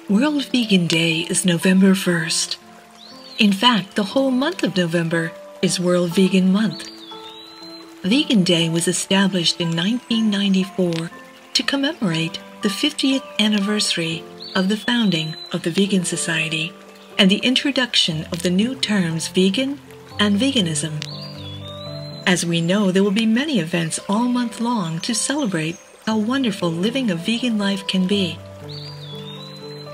World Vegan Day is November 1st. In fact, the whole month of November is World Vegan Month. Vegan Day was established in 1994 to commemorate the 50th anniversary of the founding of the Vegan Society and the introduction of the new terms vegan and veganism. As we know, there will be many events all month long to celebrate how wonderful living a vegan life can be.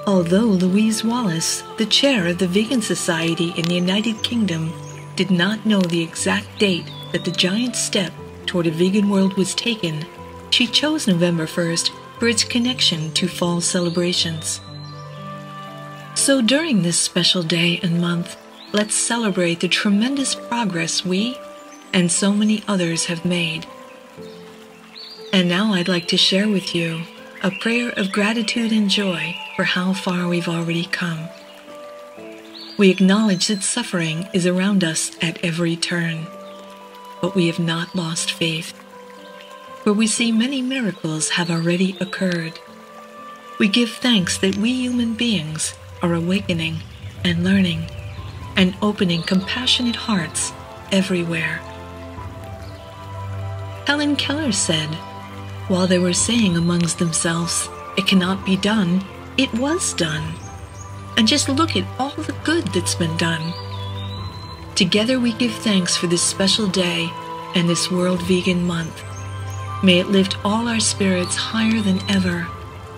Although Louise Wallace, the chair of the Vegan Society in the United Kingdom, did not know the exact date that the giant step toward a vegan world was taken, she chose November 1st for its connection to fall celebrations. So during this special day and month, let's celebrate the tremendous progress we and so many others have made. And now I'd like to share with you a prayer of gratitude and joy for how far we've already come. We acknowledge that suffering is around us at every turn, but we have not lost faith, for we see many miracles have already occurred. We give thanks that we human beings are awakening and learning and opening compassionate hearts everywhere. Helen Keller said, while they were saying amongst themselves, "It cannot be done," it was done. And just look at all the good that's been done. Together we give thanks for this special day and this World Vegan Month. May it lift all our spirits higher than ever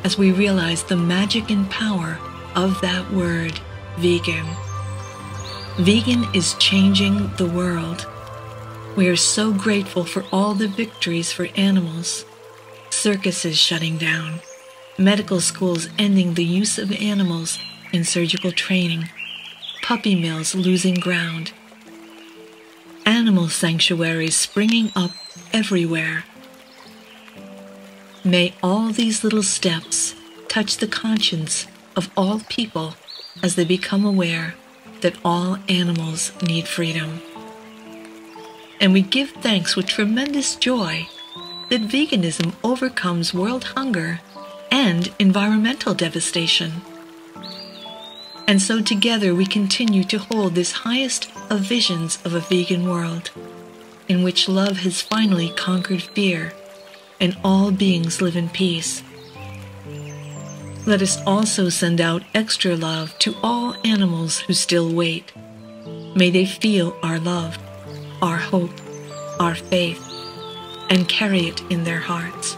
as we realize the magic and power of that word, vegan. Vegan is changing the world. We are so grateful for all the victories for animals. Circuses shutting down, medical schools ending the use of animals in surgical training, puppy mills losing ground, animal sanctuaries springing up everywhere. May all these little steps touch the conscience of all people as they become aware that all animals need freedom. And we give thanks with tremendous joy that veganism overcomes world hunger and environmental devastation. And so together we continue to hold this highest of visions of a vegan world, in which love has finally conquered fear, and all beings live in peace. Let us also send out extra love to all animals who still wait. May they feel our love, our hope, our faith, and carry it in their hearts.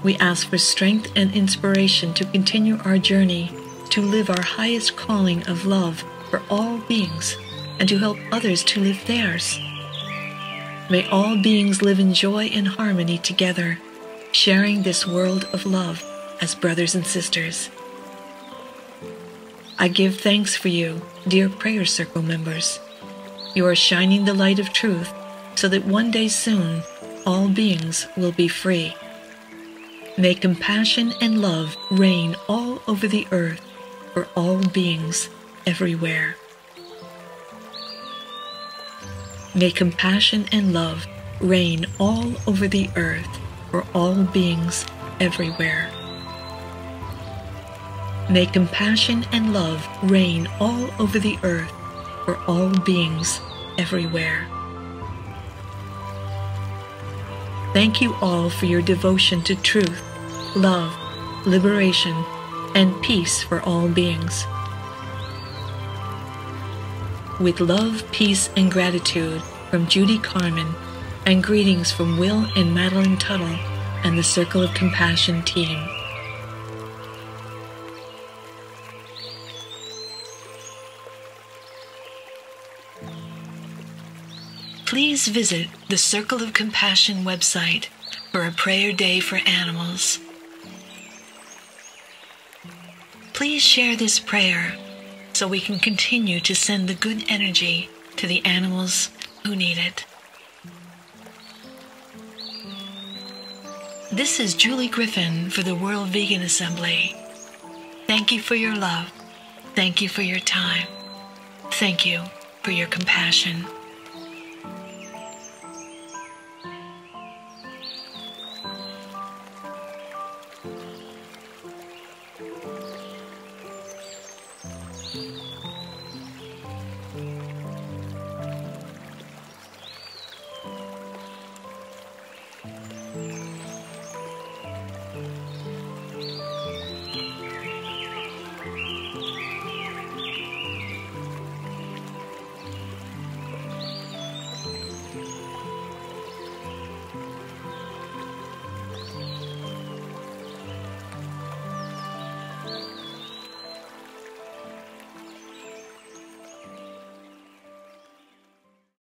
We ask for strength and inspiration to continue our journey to live our highest calling of love for all beings and to help others to live theirs. May all beings live in joy and harmony together, sharing this world of love as brothers and sisters. I give thanks for you, dear Prayer Circle members. You are shining the light of truth so that one day soon all beings will be free. May compassion and love reign all over the earth for all beings everywhere. May compassion and love reign all over the earth for all beings everywhere. May compassion and love reign all over the earth for all beings everywhere. Thank you all for your devotion to truth, love, liberation, and peace for all beings. With love, peace, and gratitude from Judy Carman, and greetings from Will and Madeline Tuttle and the Circle of Compassion team. Please visit the Circle of Compassion website for a prayer day for animals. Please share this prayer so we can continue to send the good energy to the animals who need it. This is Julie Griffin for the World Vegan Assembly. Thank you for your love. Thank you for your time. Thank you for your compassion.